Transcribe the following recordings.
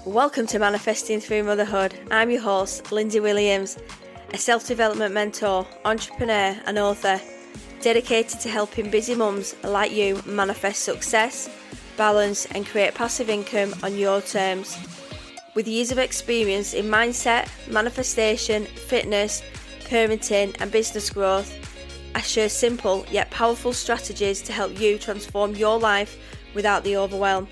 Welcome to Manifesting Through Motherhood. I'm your host, Lindsay Williams, a self-development mentor, entrepreneur and author, dedicated to helping busy mums like you manifest success, balance and create passive income on your terms. With years of experience in mindset, manifestation, fitness, parenting and business growth, I share simple yet powerful strategies to help you transform your life without the overwhelm.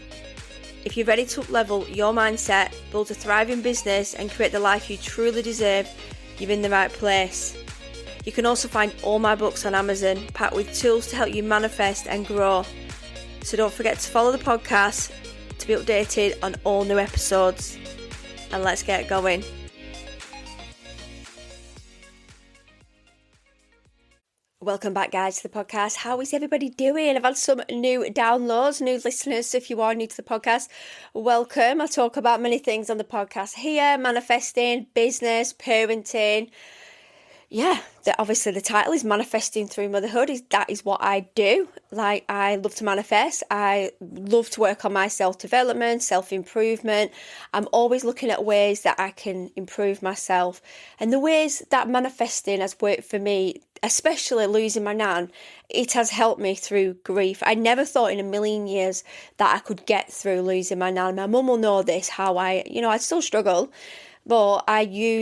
If you're ready to up-level your mindset, build a thriving business and create the life you truly deserve, you're in the right place. You can also find all my books on Amazon, packed with tools to help you manifest and grow. So don't forget to follow the podcast to be updated on all new episodes. And let's get going. Welcome back, guys, to the podcast. How is everybody doing? I've had some new downloads, new listeners. So if you are new to the podcast, welcome. I talk about many things on the podcast here: manifesting, business, parenting. Obviously the title is Manifesting Through Motherhood. That is what I do. Like, I love to manifest. I love to work on my self-development, self-improvement. I'm always looking at ways that I can improve myself. And the ways that manifesting has worked for me, especially losing my nan, it has helped me through grief. I never thought in a million years that I could get through losing my nan. My mum will know this, how I still struggle. But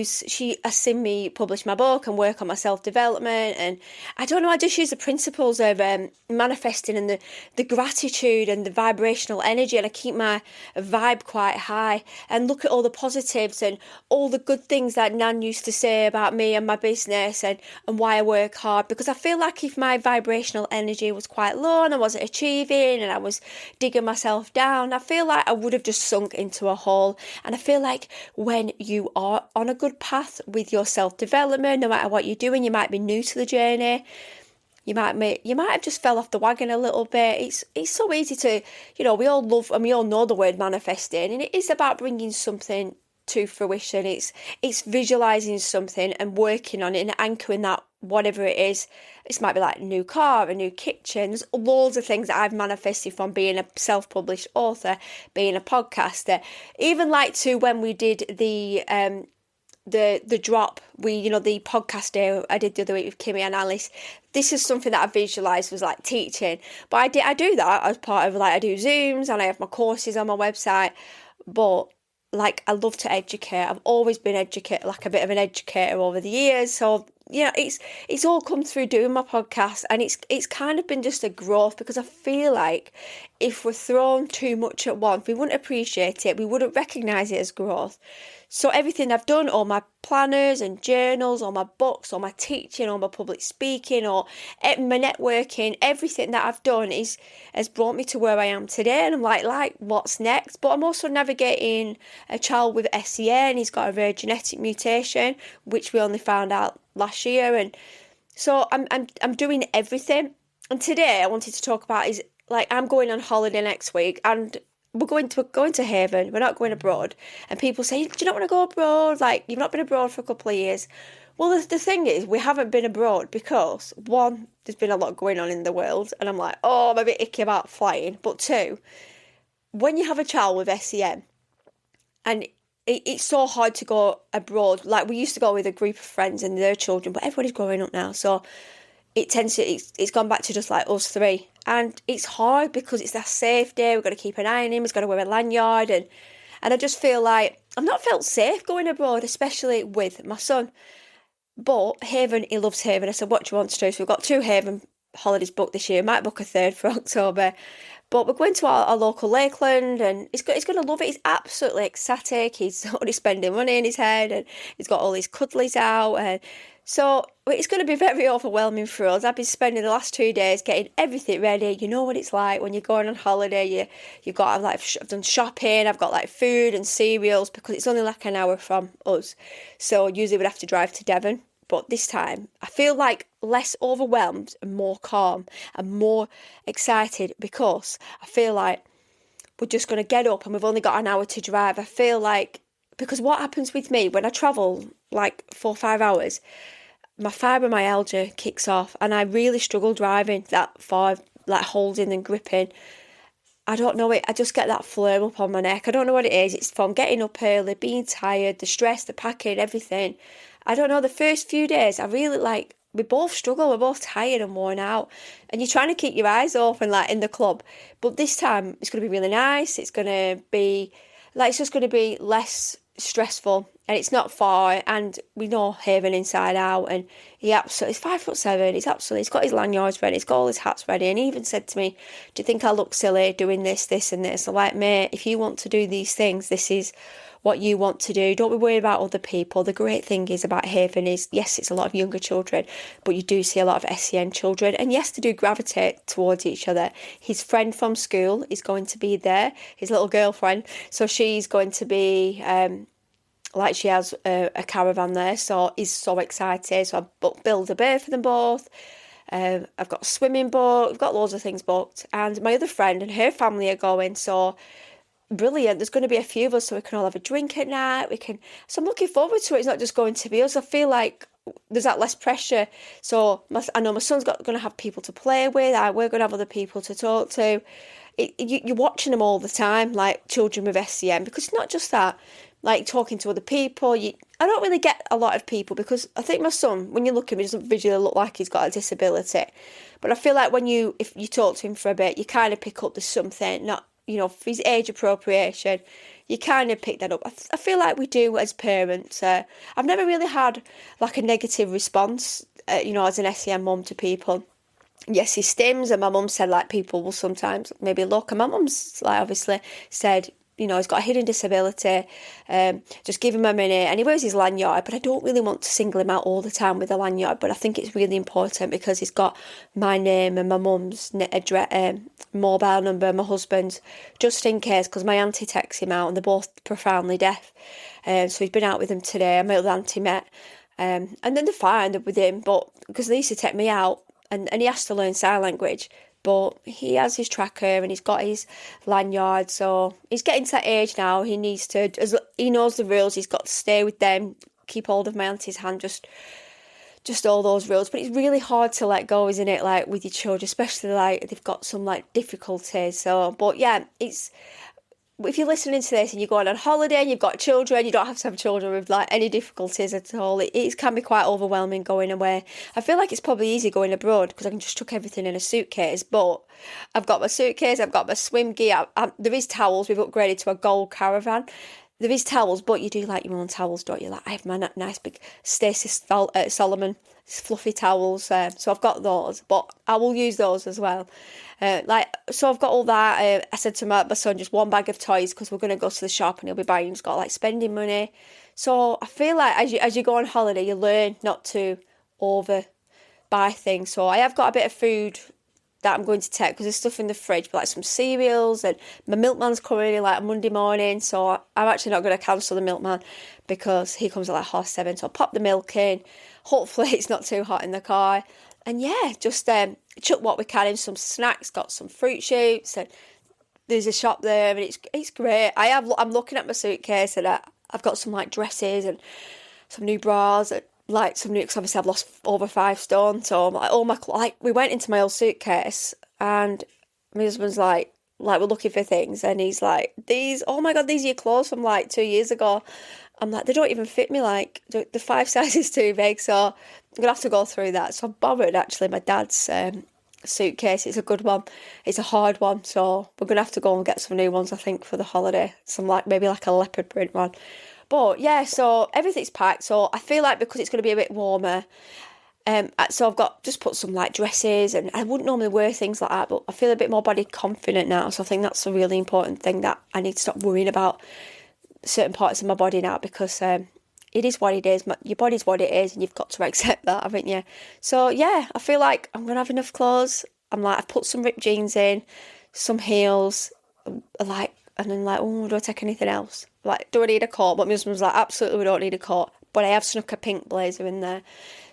she has seen me publish my book and work on my self-development, and I just use the principles of manifesting and the gratitude and the vibrational energy, and I keep my vibe quite high and look at all the positives and all the good things that Nan used to say about me and my business and why I work hard, because I feel like if my vibrational energy was quite low and I wasn't achieving and I was digging myself down, I feel like I would have just sunk into a hole. And I feel like when you are on a good path with your self-development, no matter what you're doing, you might be new to the journey, you might have just fell off the wagon a little bit. It's so easy to, we all love and we all know the word manifesting, and it is about bringing something to fruition. It's visualizing something and working on it and anchoring that, whatever it is. This might be like a new car, a new kitchen. There's loads of things that I've manifested from being a self-published author, being a podcaster, even like to when we did the drop, the podcast day I did the other week with Kimmy and Alice. This is something that I visualised was like teaching, but I do that as part of, like, I do Zooms and I have my courses on my website. But like, I love to educate. I've always been like a bit of an educator over the years. So it's all come through doing my podcast, and it's kind of been just a growth, because I feel like if we're thrown too much at once, we wouldn't appreciate it, we wouldn't recognise it as growth. So everything I've done, all my planners and journals, all my books, all my teaching, all my public speaking, or my networking, everything that I've done has brought me to where I am today. And I'm like, what's next? But I'm also navigating a child with SEN. He's got a rare genetic mutation, which we only found out last year. And so I'm doing everything. And today I wanted to talk about is, like, I'm going on holiday next week, and we're going to Haven. We're not going abroad. And people say, do you not want to go abroad? Like, you've not been abroad for a couple of years. Well, the thing is, we haven't been abroad because, one, there's been a lot going on in the world, and I'm like, I'm a bit icky about flying. But two, when you have a child with SEN, and it's so hard to go abroad. Like, we used to go with a group of friends and their children, but everybody's growing up now, so it's gone back to just like us three. And it's hard because it's that safety. We've got to keep an eye on him. He's got to wear a lanyard. And I just feel like I've not felt safe going abroad, especially with my son. But Haven, he loves Haven. I said, what do you want to do? So we've got 2 Haven holidays booked this year. Might book a third for October. But we're going to our local lakeland, and he's going to love it. He's absolutely ecstatic. He's already spending money in his head, and he's got all his cuddlies out. And so it's going to be very overwhelming for us. I've been spending the last 2 days getting everything ready. You know what it's like when you're going on holiday. You've got, I've done shopping. I've got like food and cereals, because it's only like an hour from us. So usually we'd have to drive to Devon. But this time, I feel like less overwhelmed and more calm and more excited, because I feel like we're just going to get up and we've only got an hour to drive. I feel like, because what happens with me when I travel like 4 or 5 hours, my fibromyalgia kicks off, and I really struggle driving that far, like holding and gripping. I don't know it. I just get that flame up on my neck. I don't know what it is. It's from getting up early, being tired, the stress, the packing, everything. I don't know. The first few days, I really like. We both struggle. We're both tired and worn out, and you're trying to keep your eyes open, like in the club. But this time, it's going to be really nice. It's going to be like it's just going to be less stressful, and it's not far. And we know Haven inside out, and he's 5'7". He's got his lanyards ready. He's got all his hats ready, and he even said to me, "Do you think I look silly doing this, this, and this?" I'm like, "Mate, if you want to do these things, this is what you want to do. Don't be worried about other people." The great thing is about Haven is, yes, it's a lot of younger children, but you do see a lot of SEN children. And yes, they do gravitate towards each other. His friend from school is going to be there, his little girlfriend. So she's going to be, like she has a caravan there. So he's so excited. So I built a bear for them both. I've got a swimming booked. We've got loads of things booked. And my other friend and her family are going. So brilliant. There's going to be a few of us, so we can all have a drink at night. So I'm looking forward to it. It's not just going to be us. I feel like there's that less pressure. So I know my son's going to have people to play with. We're going to have other people to talk to. You're watching them all the time, like children with SEN, because it's not just that. Like talking to other people. I don't really get a lot of people because I think my son, when you look at him, he doesn't visually look like he's got a disability. But I feel like if you talk to him for a bit, you kind of pick up there's something, not, for his age appropriation, you kind of pick that up. I feel like we do as parents. I've never really had like a negative response, as an SEN mum to people. Yes, he stims, and my mum said like people will sometimes maybe look, and my mum's like obviously said, he's got a hidden disability, just give him a minute. And he wears his lanyard, but I don't really want to single him out all the time with a lanyard. But I think it's really important because he's got my name and my mum's address, mobile number, my husband's, just in case, because my auntie texts him out and they're both profoundly deaf. So he's been out with them today. My other auntie met. And then they're fine with him, but because they used to take me out and he has to learn sign language. But he has his tracker and he's got his lanyard, so he's getting to that age now. He needs to, he knows the rules. He's got to stay with them, keep hold of my auntie's hand, just all those rules. But it's really hard to let go, isn't it? Like with your children, especially like they've got some like difficulties. So, but yeah, if you're listening to this and you're going on holiday and you've got children, you don't have to have children with like any difficulties at all. It can be quite overwhelming going away. I feel like it's probably easy going abroad because I can just chuck everything in a suitcase. But I've got my suitcase, I've got my swim gear. There is towels. We've upgraded to a gold caravan. There is towels, but you do like your own towels, don't you? Like I have my nice big Stacey Solomon fluffy towels. So I've got those, but I will use those as well. So I've got all that. I said to my son, just one bag of toys because we're going to go to the shop and he'll be buying. He's got like spending money. So I feel like as you go on holiday, you learn not to over buy things. So I have got a bit of food that I'm going to take because there's stuff in the fridge, but like some cereals, and my milkman's coming in like Monday morning. So I'm actually not going to cancel the milkman because he comes at like 7:30. So I'll pop the milk in. Hopefully it's not too hot in the car. And yeah, just chuck what we can in, some snacks, got some fruit shoots, and there's a shop there, and it's great. I'm looking at my suitcase, and I've got some like dresses and some new bras, and like some new, because obviously I've lost over 5 stone, so I'm like we went into my old suitcase, and my husband's like we're looking for things, and he's like, oh my god, these are your clothes from like 2 years ago. I'm like, they don't even fit me, like the 5 sizes too big, so I'm gonna have to go through that. So I borrowed actually my dad's suitcase. It's a good one. It's a hard one, so we're gonna have to go and get some new ones, I think, for the holiday. Some maybe like a leopard print one. But yeah, so everything's packed. So I feel like because it's gonna be a bit warmer, so I've just put some like dresses, and I wouldn't normally wear things like that, but I feel a bit more body confident now. So I think that's a really important thing that I need to stop worrying about certain parts of my body now, because it is what it is. Your body's what it is, and you've got to accept that, haven't you? So yeah, I feel like I'm gonna have enough clothes. I've put some ripped jeans in, some heels, and then oh, do I take anything else? Like, do I need a coat? But my husband's like, absolutely, we don't need a coat. But I have snuck a pink blazer in there.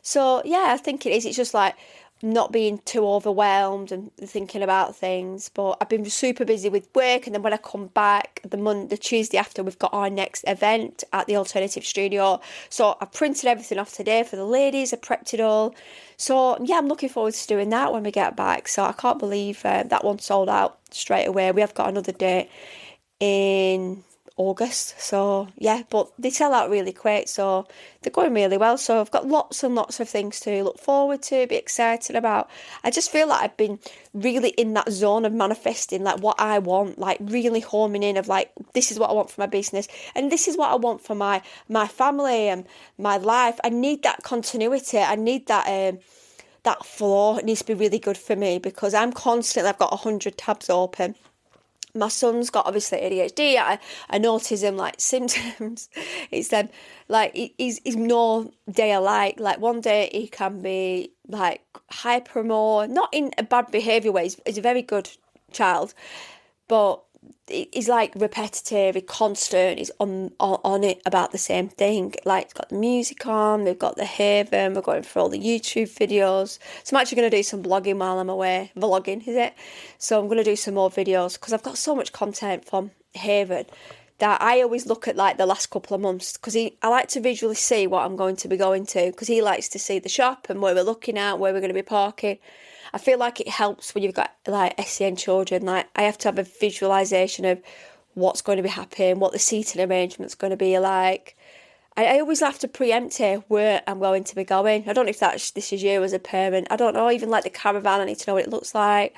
So yeah, I think it is. It's just like not being too overwhelmed and thinking about things. But I've been super busy with work, and then when I come back the Tuesday after, we've got our next event at the Alternative Studio. So I printed everything off today for the ladies. I prepped it all. So yeah, I'm looking forward to doing that when we get back. So I can't believe that one sold out straight away. We have got another date in August, so yeah, but they sell out really quick, so they're going really well. So I've got lots and lots of things to look forward to, be excited about. I just feel like I've been really in that zone of manifesting, like what I want, like really homing in of like, this is what I want for my business, and this is what I want for my family and my life. I need that continuity. I need that flow. It needs to be really good for me, because I've got 100 tabs open. My son's got obviously ADHD and autism like symptoms. It's like he's no day alike. Like one day he can be like hyper, more not in a bad behaviour way. He's a very good child, but he's like repetitive, he's constant, he's on it about the same thing. Like, he's got the music on, we've got the Haven, we're going for all the YouTube videos. So I'm actually going to do some blogging while I'm away. Vlogging, is it? So I'm going to do some more videos, because I've got so much content from Haven that I always look at like the last couple of months, because I like to visually see what I'm going to be going to, because he likes to see the shop and where we're looking at, where we're going to be parking. I feel like it helps when you've got like SEN children. Like, I have to have a visualisation of what's going to be happening, what the seating arrangement's going to be like. I always have to preempt where I'm going to be going. I don't know if this is you as a parent. I don't know, even like the caravan, I need to know what it looks like.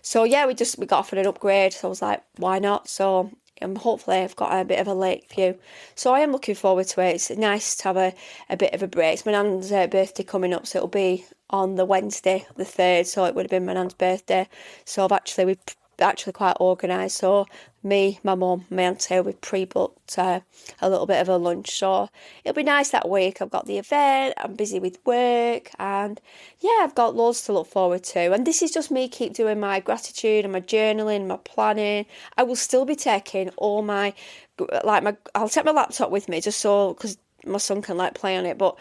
So yeah, we got offered an upgrade, so I was like, why not? So hopefully I've got a bit of a lake view. So I am looking forward to it. It's nice to have a bit of a break. It's my nan's birthday coming up, so it'll be on the Wednesday, the 3rd, so it would have been my nan's birthday. So we've actually quite organised. So me, my mum, my auntie, we've pre-booked a little bit of a lunch. So it'll be nice that week. I've got the event, I'm busy with work, and yeah, I've got loads to look forward to. And this is just me keep doing my gratitude and my journaling, my planning. I will still be taking all I'll take my laptop with me, just so, because my son can like play on it, but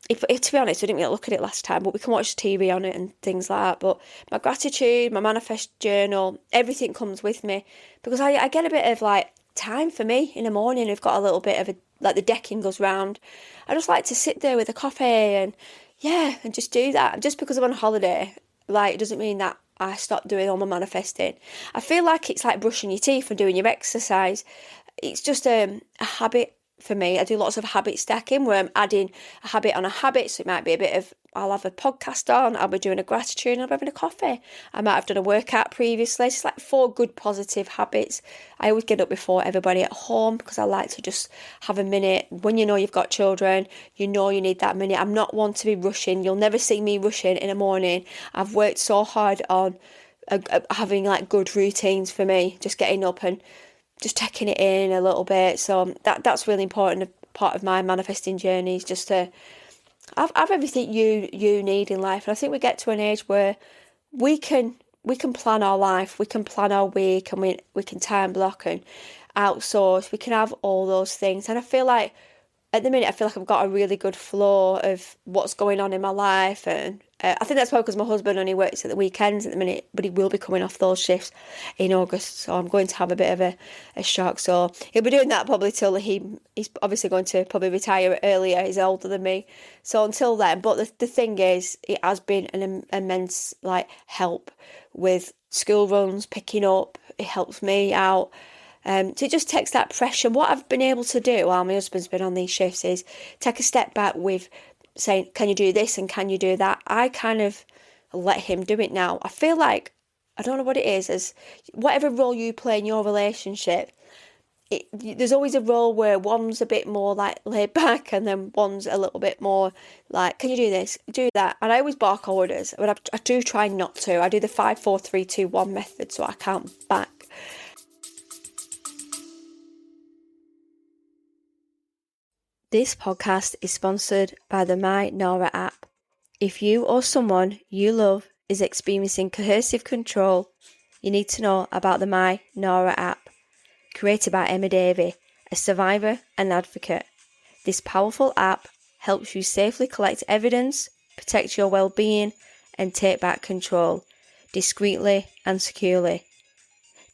if to be honest, we didn't really look at it last time, but we can watch TV on it and things like that. But my gratitude, my manifest journal, everything comes with me, because I get a bit of like time for me in the morning. We've got a little bit of like the decking goes round. I just like to sit there with a coffee and just do that. And just because I'm on holiday, like, it doesn't mean that I stop doing all my manifesting. I feel like it's like brushing your teeth and doing your exercise. It's just a habit for me. I do lots of habit stacking, where I'm adding a habit on a habit. So it might be a bit of, I'll have a podcast on, I'll be doing a gratitude, and I'll be having a coffee. I might have done a workout previously. It's like 4 good positive habits. I always get up before everybody at home, because I like to just have a minute. When you know you've got children, you know you need that minute. I'm not one to be rushing. You'll never see me rushing in the morning. I've worked so hard on having like good routines for me, just getting up and just taking it in a little bit. So that's really important. A part of my manifesting journey is just to have everything you need in life. And I think we get to an age where we can plan our life, we can plan our week, and we can time block and outsource. We can have all those things. And I feel like at the minute, I feel like I've got a really good flow of what's going on in my life. And I think that's probably because my husband only works at the weekends at the minute, but he will be coming off those shifts in August. So I'm going to have a bit of a shock. So he'll be doing that probably till he's obviously going to probably retire earlier. He's older than me. So until then, but the thing is, it has been an immense like help with school runs, picking up. It helps me out. So it just takes that pressure. What I've been able to do while my husband's been on these shifts is take a step back with saying, can you do this and can you do that? I kind of let him do it now. I feel like, I don't know what it is, as whatever role you play in your relationship, there's always a role where one's a bit more like laid back, and then one's a little bit more like, can you do this, do that? And I always bark orders, but I do try not to. I do the 5, 4, 3, 2, 1 method, so I count back. This podcast is sponsored by the My Nora app. If you or someone you love is experiencing coercive control, you need to know about the My Nora app. Created by Emma Davey, a survivor and advocate. This powerful app helps you safely collect evidence, protect your well-being, and take back control, discreetly and securely.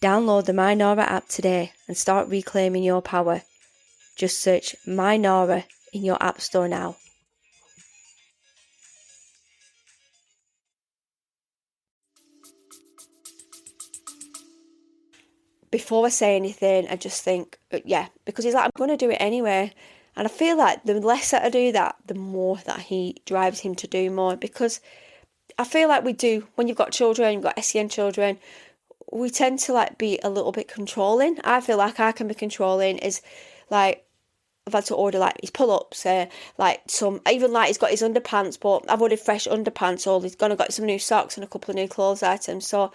Download the My Nora app today and start reclaiming your power. Just search My Nora in your app store now. Before I say anything, I just think, yeah, because he's like, I'm going to do it anyway. And I feel like the less that I do that, the more that he drives him to do more. Because I feel like we do, when you've got children, you've got SEN children, we tend to like be a little bit controlling. I feel like I can be controlling, is like, I've had to order like his pull-ups, like some, even like he's got his underpants, but I've ordered fresh underpants, or he's gonna got some new socks and a couple of new clothes items. So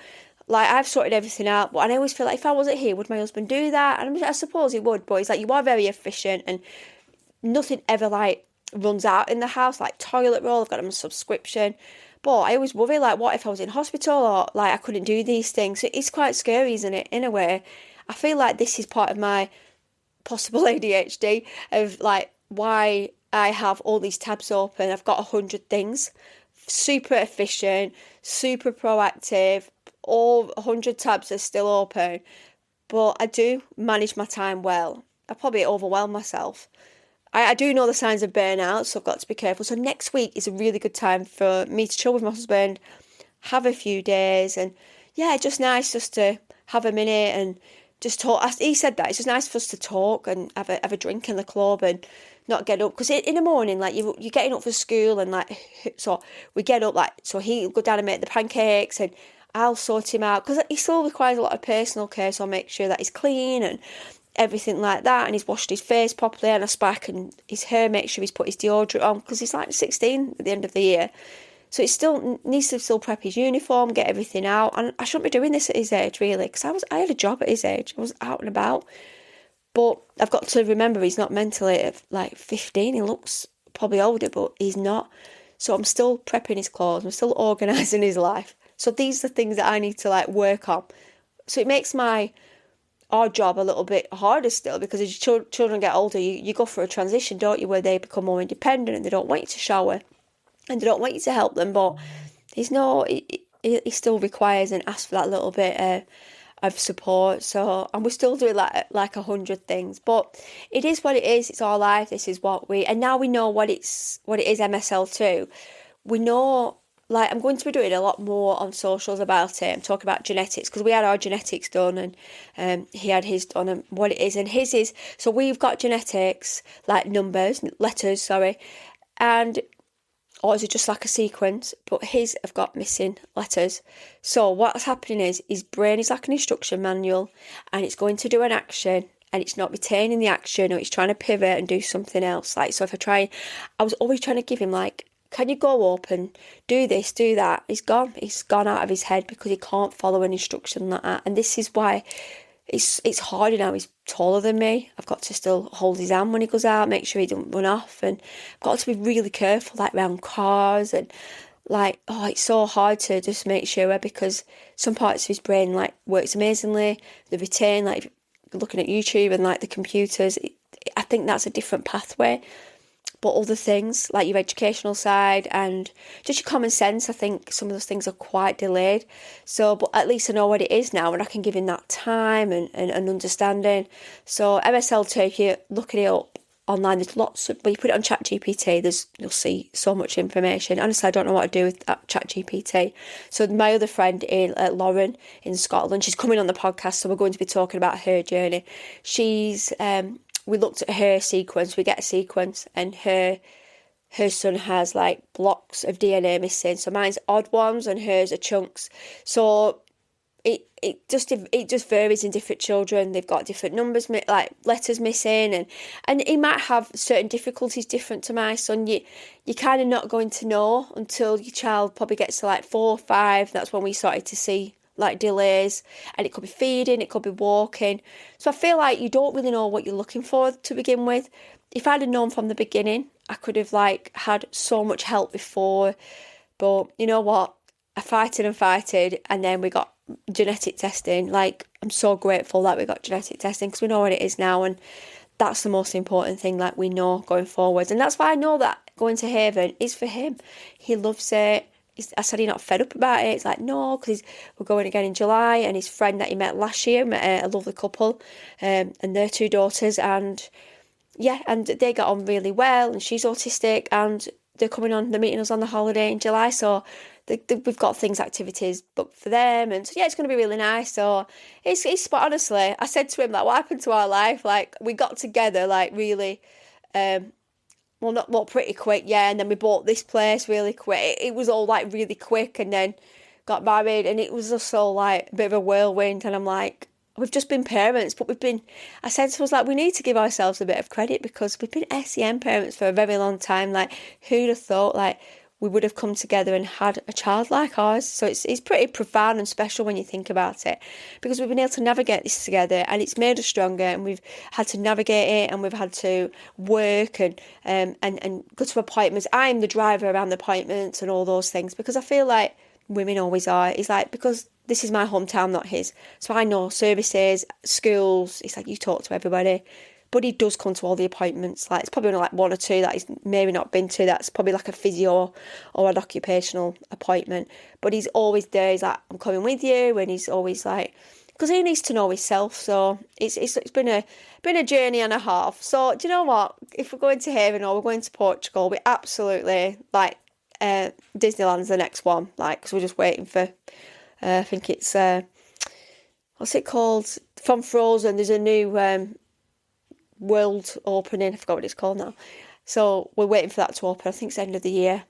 like I've sorted everything out, but I always feel like if I wasn't here, would my husband do that? And I suppose he would, but he's like, you are very efficient and nothing ever like runs out in the house, like toilet roll, I've got him a subscription. But I always worry, like, what if I was in hospital or like I couldn't do these things? So it's quite scary, isn't it? In a way, I feel like this is part of my possible ADHD of like why I have all these tabs open. I've got 100 things, super efficient, super proactive. All 100 tabs are still open, but I do manage my time well. I probably overwhelm myself. I do know the signs of burnout, so I've got to be careful. So next week is a really good time for me to chill with my husband, have a few days, and yeah, just nice just to have a minute and just talk. He said that it's just nice for us to talk and have a drink in the club and not get up, because in the morning, like you're getting up for school, and like, so we get up, like, so he'll go down and make the pancakes and I'll sort him out, because he still requires a lot of personal care, so I'll make sure that he's clean and everything like that, and he's washed his face properly and a back and his hair, make sure he's put his deodorant on, because he's like 16 at the end of the year, so he still needs to still prep his uniform, get everything out. And I shouldn't be doing this at his age, really, because I had a job at his age, I was out and about. But I've got to remember he's not mentally like 15. He looks probably older, but he's not. So I'm still prepping his clothes, I'm still organising his life. So these are things that I need to like work on. So it makes our job a little bit harder still, because as your children get older, you go through a transition, don't you, where they become more independent and they don't want you to shower and they don't want you to help them. But he still requires and asks for that little bit of support. So, and we're still doing like 100 things, but it is what it is. It's our life. This is what and now we know what it is MSL2. We know, like, I'm going to be doing a lot more on socials about it. I'm talking about genetics, because we had our genetics done and he had his done, and what it is. And his is, so we've got genetics, like letters, and or is it just like a sequence? But his have got missing letters. So what's happening is his brain is like an instruction manual, and it's going to do an action and it's not retaining the action, or it's trying to pivot and do something else. Like, so if I was always trying to give him like, can you go up and do this, do that? He's gone out of his head because he can't follow an instruction like that. And this is why it's harder now. He's taller than me. I've got to still hold his hand when he goes out, make sure he doesn't run off, and I've got to be really careful, like around cars, and like, oh, it's so hard to just make sure, because some parts of his brain like works amazingly. They retain, like looking at YouTube and like the computers. I think that's a different pathway. But other things, like your educational side and just your common sense, I think some of those things are quite delayed. So, but at least I know what it is now, and I can give him that time and understanding. So MSL2, if you look at it up online, there's lots of, when you put it on ChatGPT, you'll see so much information. Honestly, I don't know what to do with that ChatGPT. So my other friend, Lauren in Scotland, she's coming on the podcast, so we're going to be talking about her journey. She's we looked at her sequence, we get a sequence, and her son has like blocks of DNA missing. So mine's odd ones and hers are chunks. So it just varies in different children. They've got different numbers, like letters missing, and he might have certain difficulties different to my son. You're kind of not going to know until your child probably gets to like 4 or 5. That's when we started to see like delays, and it could be feeding, it could be walking. So I feel like you don't really know what you're looking for to begin with. If I'd have known from the beginning, I could have like had so much help before. But you know what? I fighted, and then we got genetic testing. Like, I'm so grateful that we got genetic testing, because we know what it is now, and that's the most important thing, like we know going forwards. And that's why I know that going to Haven is for him. He loves it. I said, "You're not fed up about it?" It's like, no, because we're going again in July, and his friend that he met last year met a lovely couple, and their 2 daughters, and yeah, and they got on really well, and she's autistic, and they're meeting us on the holiday in July, so we've got activities booked for them, and so yeah, it's going to be really nice. So but honestly, I said to him, like, what happened to our life? Like, we got together, like, really, well, not pretty quick, yeah, and then we bought this place really quick. It was all, like, really quick, and then got married, and it was just all, like, a bit of a whirlwind, and I'm like, we've just been parents, but I said to us, like, we need to give ourselves a bit of credit, because we've been SEN parents for a very long time. Like, who'd have thought, like, we would have come together and had a child like ours? So it's pretty profound and special when you think about it, because we've been able to navigate this together, and it's made us stronger, and we've had to navigate it, and we've had to work and go to appointments. I'm the driver around the appointments and all those things, because I feel like women always are. It's like, because this is my hometown, not his. So I know services, schools. It's like, you talk to everybody. But he does come to all the appointments. Like, it's probably only like 1 or 2 that he's maybe not been to. That's probably like a physio or an occupational appointment. But he's always there. He's like, I'm coming with you. And he's always like, because he needs to know himself. So it's been a journey and a half. So do you know what? If we're going to Haven or we're going to Portugal, we absolutely, like, Disneyland's the next one. Like, because we're just waiting for, I think it's, what's it called? From Frozen, there's a new world opening. I forgot what it's called now. So we're waiting for that to open. I think it's the end of the year.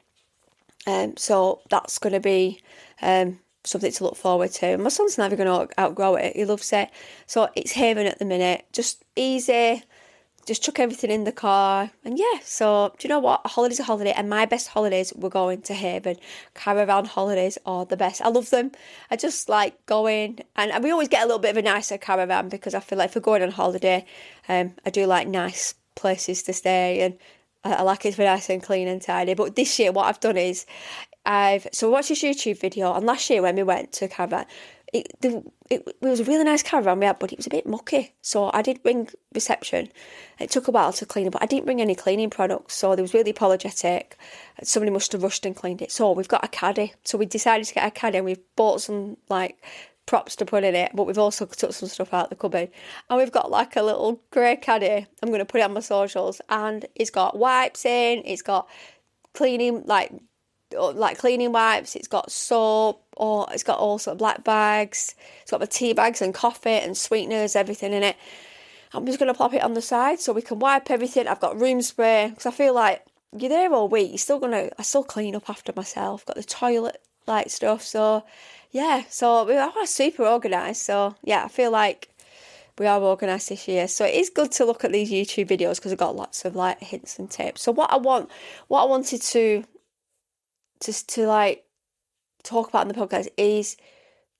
So that's going to be something to look forward to. My son's never going to outgrow it. He loves it. So it's Haven at the minute. Just easy. Just chuck everything in the car. And yeah, so do you know what? A holiday's a holiday. And my best holidays were going to Haven. Caravan holidays are the best. I love them. I just like going. And we always get a little bit of a nicer caravan, because I feel like if we're going on holiday, I do like nice places to stay. And I like it to be nice and clean and tidy. But this year, what I've done is I watched this YouTube video. And last year when we went to caravan, it was a really nice caravan we had, but it was a bit mucky. So I did bring reception. It took a while to clean it, but I didn't bring any cleaning products. So they was really apologetic. Somebody must have rushed and cleaned it. So we've got a caddy. So we decided to get a caddy, and we've bought some, like, props to put in it, but we've also took some stuff out of the cupboard. And we've got, like, a little grey caddy. I'm going to put it on my socials. And it's got wipes in. It's got cleaning, like cleaning wipes. It's got soap, or it's got all sort of black bags. It's got my tea bags and coffee and sweeteners, everything in it. I'm just going to plop it on the side so we can wipe everything. I've got room spray, because I feel like you're there all week. I still clean up after myself. Got the toilet, like, stuff. So yeah, so we are super organised. So yeah, I feel like we are organised this year. So it is good to look at these YouTube videos, because I've got lots of, like, hints and tips. So what I wanted to like talk about in the podcast is,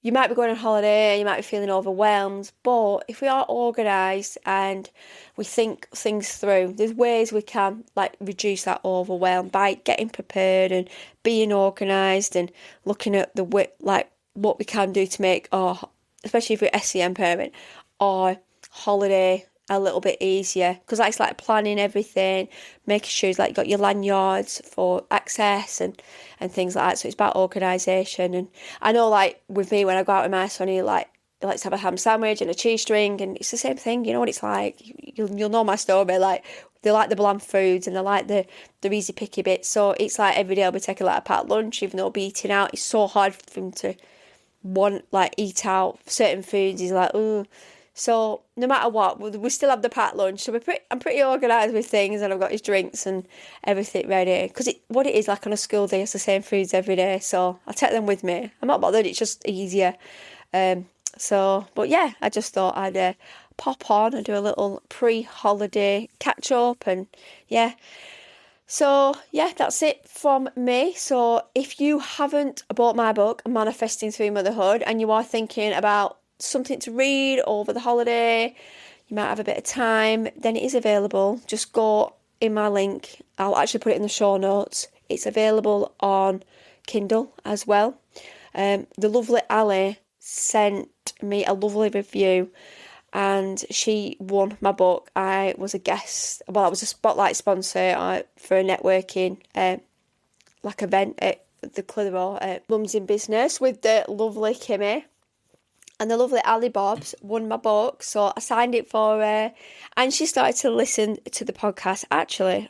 you might be going on holiday, you might be feeling overwhelmed, but if we are organised and we think things through, there's ways we can, like, reduce that overwhelm by getting prepared and being organised and looking at what we can do to make especially if you're an SEN parent, our holiday a little bit easier, because that's like planning everything, making sure you've, like, got your lanyards for access and things like that. So it's about organisation. And I know, like, with me, when I go out with my son, he likes to have a ham sandwich and a cheese string, and it's the same thing. You know what it's like. You'll know my story. Like, they like the bland foods, and they like the easy picky bits. So it's like every day I'll be taking, like, a packed lunch, even though I'll be eating out. It's so hard for him to eat out certain foods. He's like, oh. So no matter what, we still have the packed lunch. So I'm pretty organised with things, and I've got his drinks and everything ready. Because what it is, like, on a school day, it's the same foods every day. So I take them with me. I'm not bothered. It's just easier. But yeah, I just thought I'd pop on and do a little pre-holiday catch up, and yeah. So yeah, that's it from me. So if you haven't bought my book, Manifesting Through Motherhood, and you are thinking about something to read over the holiday, you might have a bit of time, then it is available. Just go in my link. I'll actually put it in the show notes. It's available on Kindle as well. The lovely Ali sent me a lovely review, and she won my book. I was a guest. I was a spotlight sponsor for a networking event at the Clitheroe Mums in Business with the lovely Kimmy. And the lovely Ali Bobs won my book, so I signed it for her, and she started to listen to the podcast. Actually,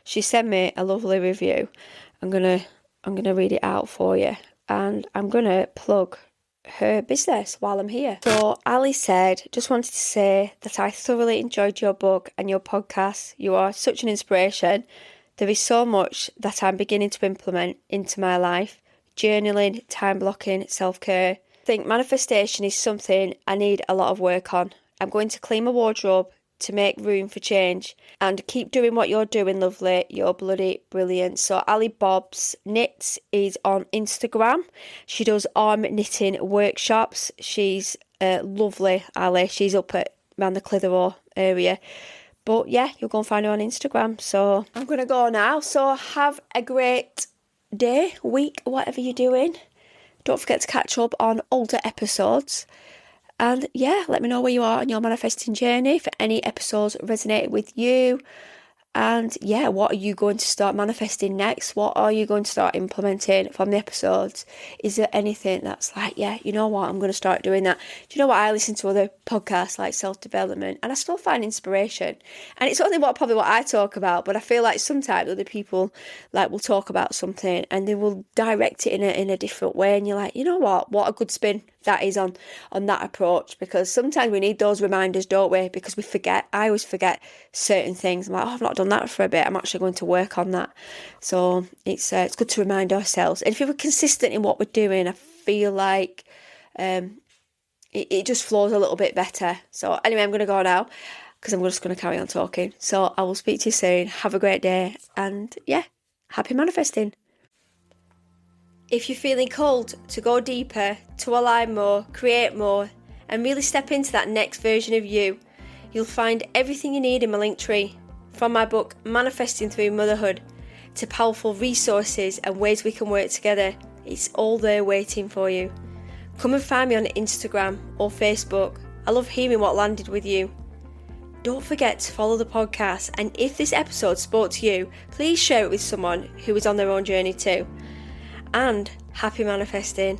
she sent me a lovely review. I'm gonna read it out for you, and I'm gonna plug her business while I'm here. So Ali said, just wanted to say that I thoroughly enjoyed your book and your podcast. You are such an inspiration. There is so much that I'm beginning to implement into my life. Journaling, time blocking, self-care. I think manifestation is something I need a lot of work on. I'm going to clean my wardrobe to make room for change, and keep doing what you're doing, lovely. You're bloody brilliant. So Ali Bob's Knits is on Instagram. She does arm knitting workshops. She's lovely, Ali. She's up around the Clitheroe area. But yeah, you'll go and find her on Instagram. So I'm going to go now. So have a great day, week, whatever you're doing. Don't forget to catch up on older episodes. And yeah, let me know where you are on your manifesting journey, if any episodes resonate with you. And yeah, what are you going to start manifesting next? What are you going to start implementing from the episodes? Is there anything that's like, yeah, you know what, I'm going to start doing that? Do you know what? I listen to other podcasts like self-development, and I still find inspiration. And it's only probably what I talk about, but I feel like sometimes other people like will talk about something and they will direct it in a different way. And you're like, you know what a good spin that is on that approach, because sometimes we need those reminders, don't we? Because we forget. I always forget certain things. I'm like, I've not done that for a bit. I'm actually going to work on that. So it's good to remind ourselves. And if we're consistent in what we're doing, I feel like it just flows a little bit better. So anyway, I'm going to go now because I'm just going to carry on talking. So I will speak to you soon. Have a great day, and yeah, happy manifesting. If you're feeling called to go deeper, to align more, create more, and really step into that next version of you, you'll find everything you need in my link tree. From my book, Manifesting Through Motherhood, to powerful resources and ways we can work together. It's all there waiting for you. Come and find me on Instagram or Facebook. I love hearing what landed with you. Don't forget to follow the podcast, and if this episode spoke to you, please share it with someone who is on their own journey too. And happy manifesting.